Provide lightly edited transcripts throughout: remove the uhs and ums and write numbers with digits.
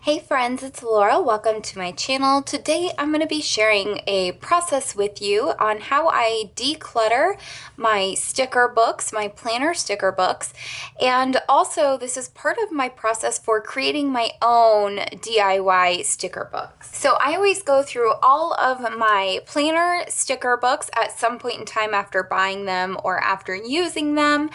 Hey friends, it's Laura. Welcome to my channel. Today I'm going to be sharing a process with you on how I declutter my sticker books, my planner sticker books, and also this is part of my process for creating my own DIY sticker books. So I always go through all of my planner sticker books at some point in time after buying them or after using them,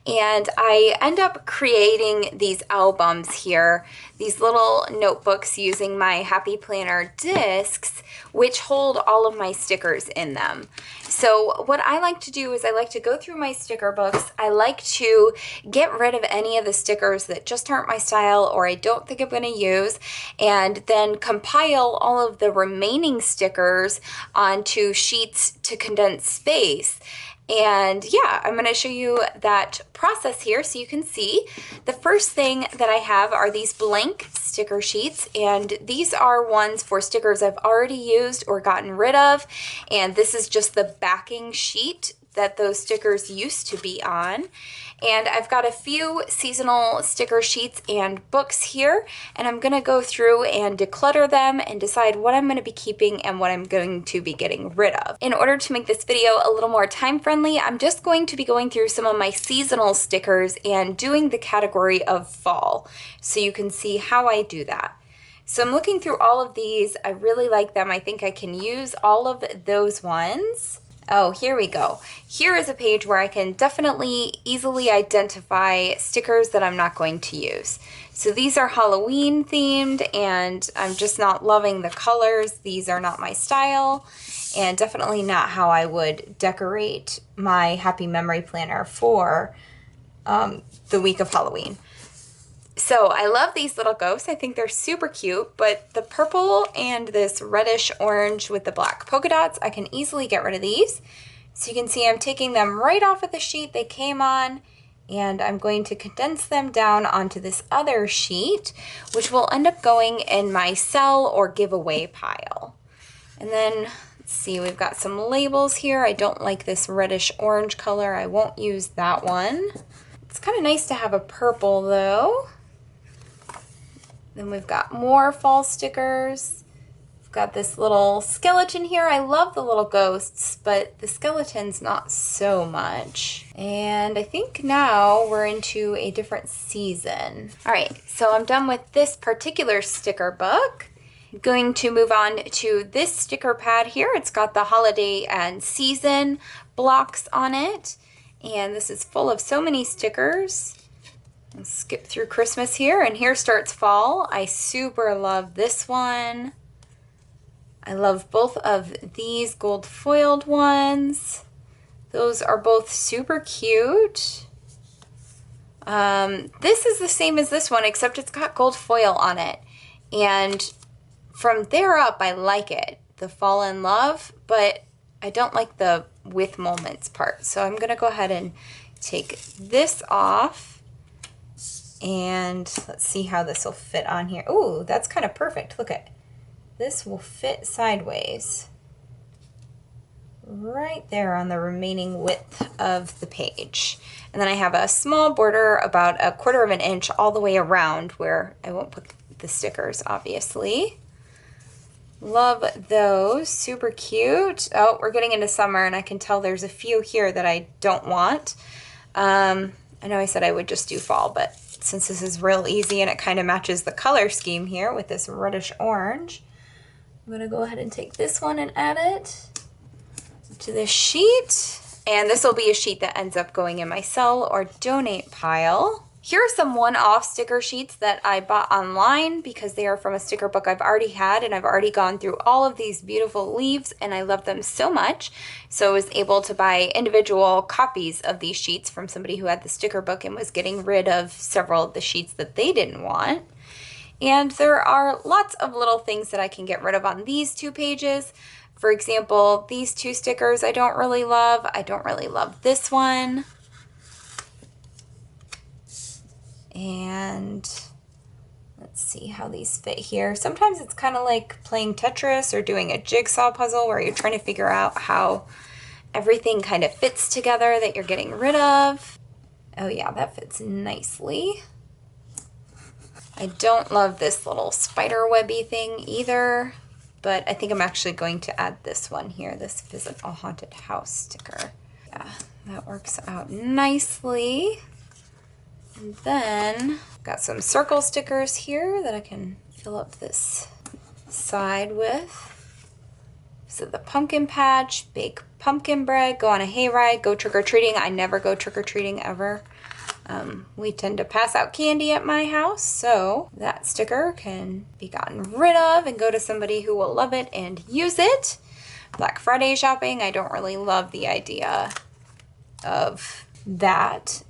and I end up creating these albums here, these little notebooks using my Happy Planner discs, which hold all of my stickers in them. So what I like to do is I like to go through my sticker books. I like to get rid of any of the stickers that just aren't my style or I don't think I'm going to use, and then compile all of the remaining stickers onto sheets to condense space. And yeah, I'm going to show you that process here so you can see. The first thing that I have are these blank sticker sheets, and these are ones for stickers I've already used or gotten rid of, and this is just the backing sheet that those stickers used to be on. And I've got a few seasonal sticker sheets and books here, and I'm going to go through and declutter them and decide what I'm going to be keeping and what I'm going to be getting rid of. In order to make this video a little more time friendly, I'm just going to be going through some of my seasonal stickers and doing the category of fall, so you can see how I do that. So I'm looking through all of these. I really like them. I think I can use all of those ones. Oh, here we go. Here is a page where I can definitely easily identify stickers that I'm not going to use. So these are Halloween themed, and I'm just not loving the colors. These are not my style, and definitely not how I would decorate my Happy Memory Planner for the week of Halloween. So I love these little ghosts. I think they're super cute, but the purple and this reddish orange with the black polka dots, I can easily get rid of these. So you can see I'm taking them right off of the sheet they came on, and I'm going to condense them down onto this other sheet, which will end up going in my sell or giveaway pile. And then, let's see, we've got some labels here. I don't like this reddish orange color. I won't use that one. It's kind of nice to have a purple though. Then we've got more fall stickers. We've got this little skeleton here. I love the little ghosts, but the skeleton's not so much. And I think now we're into a different season. All right, so I'm done with this particular sticker book. I'm going to move on to this sticker pad here. It's got the holiday and season blocks on it. And this is full of so many stickers. Let's skip through Christmas here, and here starts fall. I super love this one. I love both of these gold foiled ones. Those are both super cute. This is the same as this one, except it's got gold foil on it. And from there up, I like it, the fall in love, but I don't like the with moments part. So I'm gonna go ahead and take this off. And let's see how this will fit on here. Ooh, that's kind of perfect. Look at this, will fit sideways right there on the remaining width of the page. And then I have a small border about 1/4 of an inch all the way around where I won't put the stickers, obviously. Love those, super cute. Oh, we're getting into summer, and I can tell there's a few here that I don't want. I know I said I would just do fall, but since this is real easy and it kind of matches the color scheme here with this reddish orange, I'm going to go ahead and take this one and add it to this sheet. And this will be a sheet that ends up going in my sell or donate pile. Here are some one-off sticker sheets that I bought online because they are from a sticker book I've already had, and I've already gone through all of these beautiful leaves and I love them so much. So I was able to buy individual copies of these sheets from somebody who had the sticker book and was getting rid of several of the sheets that they didn't want. And there are lots of little things that I can get rid of on these two pages. For example, these two stickers I don't really love. I don't really love this one. And let's see how these fit here. Sometimes it's kind of like playing Tetris or doing a jigsaw puzzle where you're trying to figure out how everything kind of fits together that you're getting rid of. Oh yeah, that fits nicely. I don't love this little spider webby thing either, but I think I'm actually going to add this one here, this Visit a Haunted House sticker. Yeah, that works out nicely. And then got some circle stickers here that I can fill up this side with. So the pumpkin patch, bake pumpkin bread, go on a hayride, go trick-or-treating. I never go trick-or-treating ever. We tend to pass out candy at my house, so that sticker can be gotten rid of and go to somebody who will love it and use it. Black Friday shopping, I don't really love the idea of that.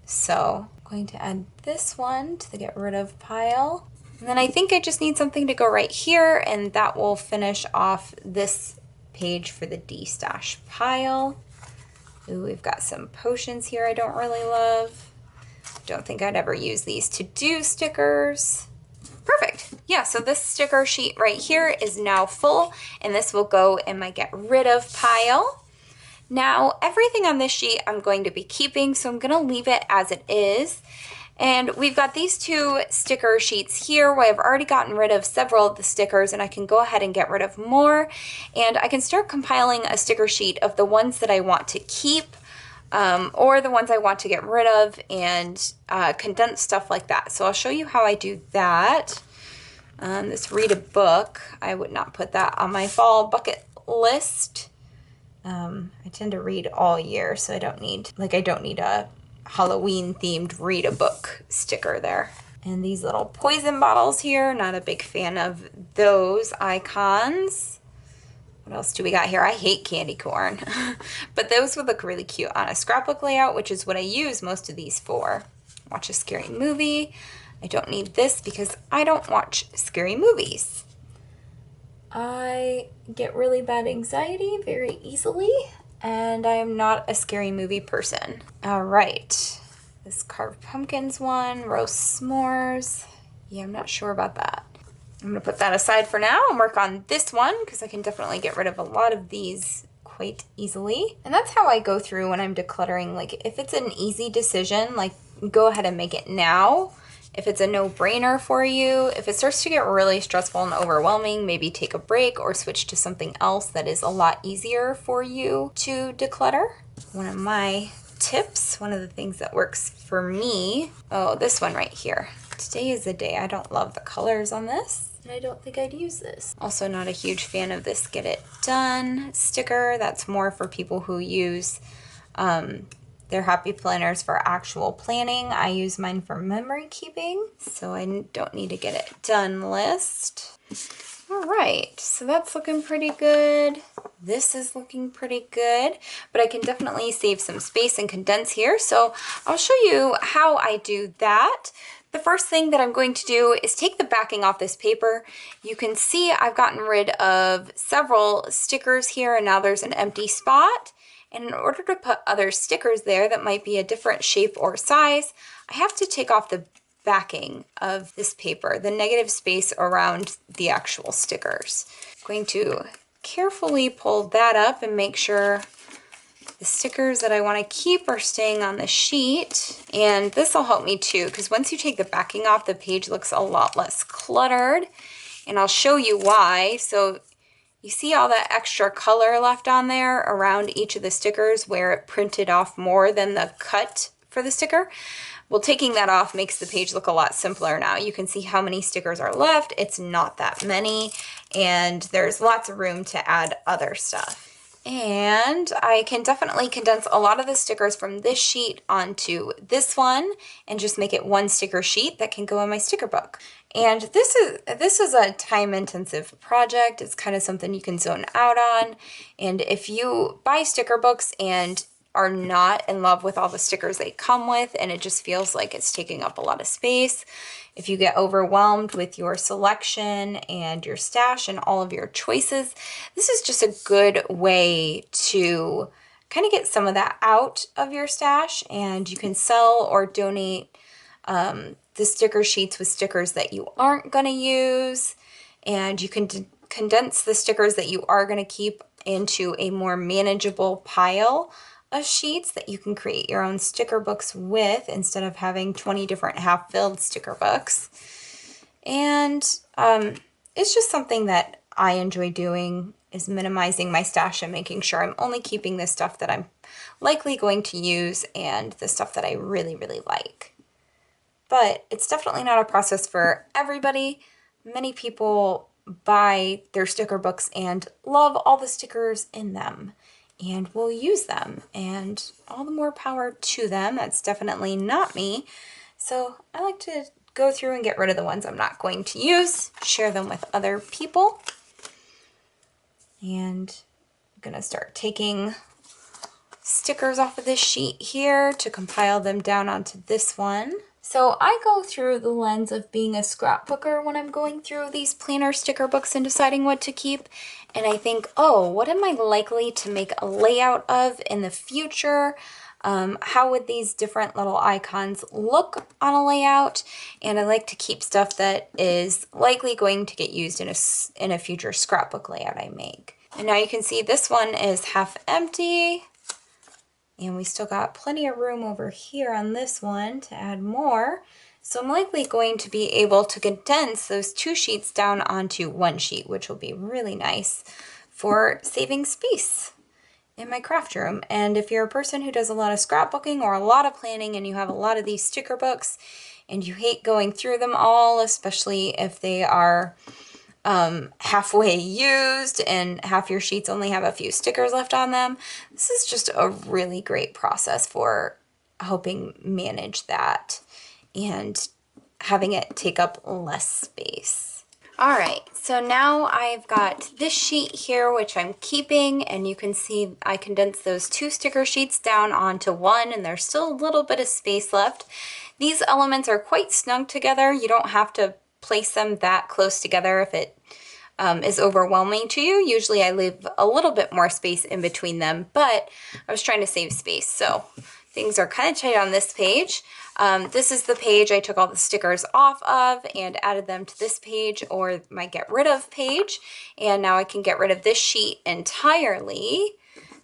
So I'm going to add this one to the get rid of pile. And then I think I just need something to go right here, and that will finish off this page for the de-stash pile. Ooh, we've got some potions here I don't really love. Don't think I'd ever use these to-do stickers. Perfect. Yeah, so this sticker sheet right here is now full, and this will go in my get rid of pile. Now, everything on this sheet I'm going to be keeping, so I'm going to leave it as it is. And we've got these two sticker sheets here where I've already gotten rid of several of the stickers, and I can go ahead and get rid of more. And I can start compiling a sticker sheet of the ones that I want to keep, or the ones I want to get rid of, and condense stuff like that. So I'll show you how I do that. This read a book, I would not put that on my fall bucket list. I tend to read all year, so I don't need a Halloween themed read a book sticker there. And these little poison bottles here, not a big fan of those icons. What else do we got here? I hate candy corn, but those would look really cute on a scrapbook layout, which is what I use most of these for. Watch a scary movie. I don't need this because I don't watch scary movies. I get really bad anxiety very easily, and I am not a scary movie person. All right, this carved pumpkins one, roast s'mores. Yeah, I'm not sure about that. I'm gonna put that aside for now and work on this one because I can definitely get rid of a lot of these quite easily. And that's how I go through when I'm decluttering. Like, if it's an easy decision, like, go ahead and make it now. If it's a no-brainer for you, if it starts to get really stressful and overwhelming, maybe take a break or switch to something else that is a lot easier for you to declutter. One of my tips, one of the things that works for me, oh, this one right here. Today is the day. I don't love the colors on this, and I don't think I'd use this. Also not a huge fan of this Get It Done sticker. That's more for people who use their happy planners for actual planning. I use mine for memory keeping, so I don't need a get it done list. All right, so that's looking pretty good. This is looking pretty good, but I can definitely save some space and condense here. So I'll show you how I do that. The first thing that I'm going to do is take the backing off this paper. You can see I've gotten rid of several stickers here, and now there's an empty spot. And in order to put other stickers there that might be a different shape or size, I have to take off the backing of this paper, the negative space around the actual stickers. I'm going to carefully pull that up and make sure the stickers that I want to keep are staying on the sheet. And this will help me too, because once you take the backing off, the page looks a lot less cluttered. And I'll show you why. So you see all that extra color left on there around each of the stickers where it printed off more than the cut for the sticker? Well, taking that off makes the page look a lot simpler now. You can see how many stickers are left. It's not that many, and there's lots of room to add other stuff. And I can definitely condense a lot of the stickers from this sheet onto this one and just make it one sticker sheet that can go in my sticker book. And this is a time-intensive project. It's kind of something you can zone out on. And if you buy sticker books and are not in love with all the stickers they come with, and it just feels like it's taking up a lot of space, if you get overwhelmed with your selection and your stash and all of your choices, this is just a good way to kind of get some of that out of your stash, and you can sell or donate the sticker sheets with stickers that you aren't going to use, and you can condense the stickers that you are going to keep into a more manageable pile of sheets that you can create your own sticker books with instead of having 20 different half-filled sticker books. And it's just something that I enjoy doing, is minimizing my stash and making sure I'm only keeping the stuff that I'm likely going to use and the stuff that I really, really like. But it's definitely not a process for everybody. Many people buy their sticker books and love all the stickers in them and will use them, and all the more power to them. That's definitely not me. So I like to go through and get rid of the ones I'm not going to use, share them with other people. And I'm gonna start taking stickers off of this sheet here to compile them down onto this one. So I go through the lens of being a scrapbooker when I'm going through these planner sticker books and deciding what to keep. And I think, oh, what am I likely to make a layout of in the future? How would these different little icons look on a layout? And I like to keep stuff that is likely going to get used in a future scrapbook layout I make. And now you can see this one is half empty. And we still got plenty of room over here on this one to add more. So I'm likely going to be able to condense those 2 sheets down onto 1 sheet, which will be really nice for saving space in my craft room. And if you're a person who does a lot of scrapbooking or a lot of planning and you have a lot of these sticker books and you hate going through them all, especially if they are halfway used and half your sheets only have a few stickers left on them, this is just a really great process for helping manage that and having it take up less space. All right, so now I've got this sheet here, which I'm keeping, and you can see I condensed those 2 sticker sheets down onto 1, and there's still a little bit of space left. These elements are quite snug together. You don't have to place them that close together if it is overwhelming to you. Usually I leave a little bit more space in between them, but I was trying to save space, so things are kind of tight on this page. This is the page I took all the stickers off of and added them to this page, or my get rid of page, and now I can get rid of this sheet entirely.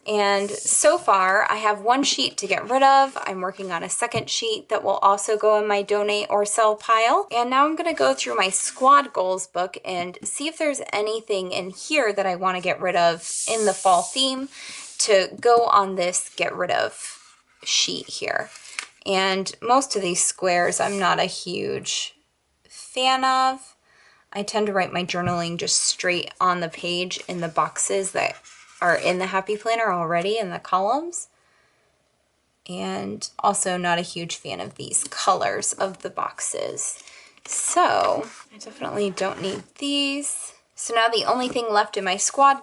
And so far I have 1 sheet to get rid of. I'm working on a 2nd sheet that will also go in my donate or sell pile. And now I'm going to go through my squad goals book and see if there's anything in here that I want to get rid of in the fall theme to go on this get rid of sheet here. And most of these squares I'm not a huge fan of. I tend to write my journaling just straight on the page in the boxes that are in the Happy Planner already in the columns. And also not a huge fan of these colors of the boxes. So I definitely don't need these. So now the only thing left in my squad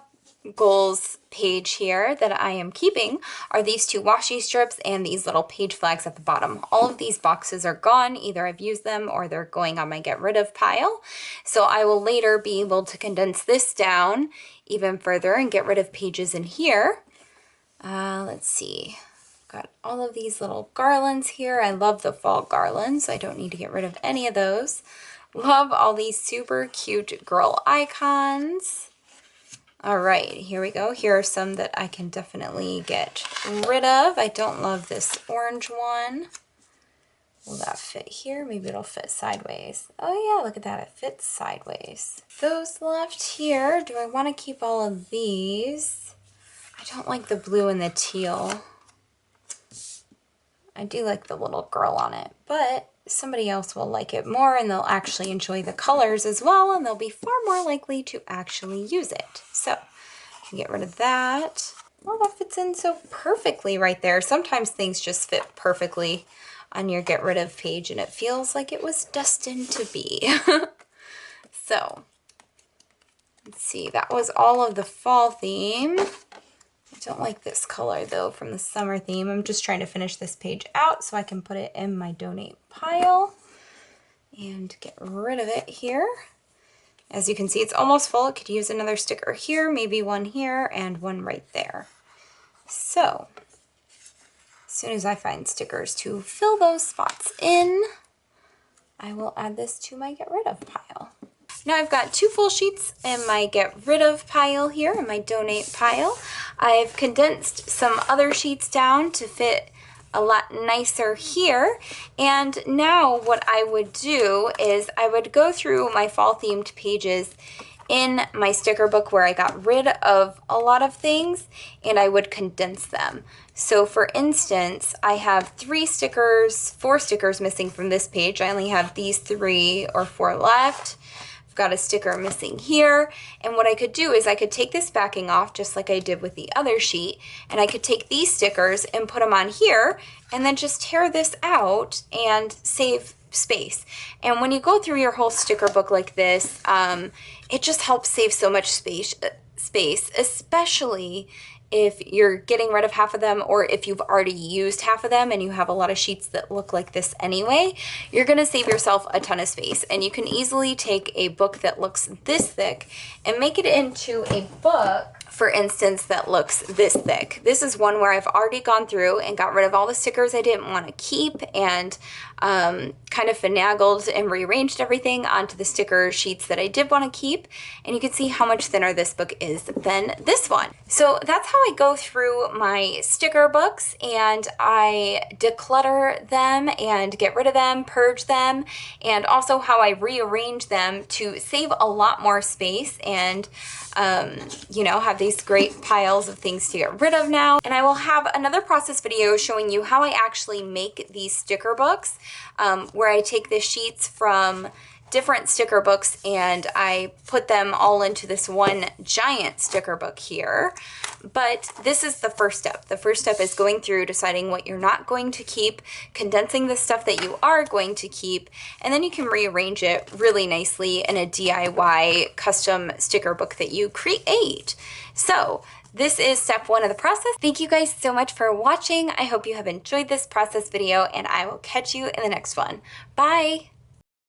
goals page here that I am keeping are these 2 washi strips and these little page flags at the bottom. All of these boxes are gone. Either I've used them or they're going on my get rid of pile. So I will later be able to condense this down even further and get rid of pages in here. Let's see. Got all of these little garlands here. I love the fall garlands. I don't need to get rid of any of those. Love all these super cute girl icons. All right, here we go. Here are some that I can definitely get rid of. I don't love this orange one. Will that fit here? Maybe it'll fit sideways. Oh yeah, look at that. It fits sideways. Those left here. Do I want to keep all of these? I don't like the blue and the teal. I do like the little girl on it, but somebody else will like it more and they'll actually enjoy the colors as well, and they'll be far more likely to actually use it. So I can get rid of that. Well, that fits in so perfectly right there. Sometimes things just fit perfectly on your get rid of page and it feels like it was destined to be. So let's see, that was all of the fall theme. I don't like this color though from the summer theme. I'm just trying to finish this page out so I can put it in my donate pile and get rid of it here. As you can see, it's almost full. It could use another sticker here, maybe one here, and one right there. So as soon as I find stickers to fill those spots in, I will add this to my get rid of pile. Now I've got 2 full sheets in my get rid of pile here, in my donate pile. I've condensed some other sheets down to fit a lot nicer here. And now what I would do is I would go through my fall themed pages in my sticker book where I got rid of a lot of things, and I would condense them. So for instance, I have 4 stickers missing from this page. I only have these 3 or 4 left. I've got a sticker missing here, and what I could do is I could take this backing off just like I did with the other sheet, and I could take these stickers and put them on here and then just tear this out and save space. And when you go through your whole sticker book like this, it just helps save so much space, especially if you're getting rid of half of them, or if you've already used half of them and you have a lot of sheets that look like this anyway. You're gonna save yourself a ton of space, and you can easily take a book that looks this thick and make it into a book, for instance, that looks this thick. This is one where I've already gone through and got rid of all the stickers I didn't want to keep, and kind of finagled and rearranged everything onto the sticker sheets that I did want to keep. And you can see how much thinner this book is than this one. So that's how I go through my sticker books, and I declutter them and get rid of them, purge them, and also how I rearrange them to save a lot more space and you know, have these great piles of things to get rid of now. And I will have another process video showing you how I actually make these sticker books, where I take the sheets from different sticker books and I put them all into this one giant sticker book here. But this is the first step. The first step is going through, deciding what you're not going to keep, condensing the stuff that you are going to keep, and then you can rearrange it really nicely in a DIY custom sticker book that you create. So this is step 1 of the process. Thank you guys so much for watching. I hope you have enjoyed this process video, and I will catch you in the next one. Bye!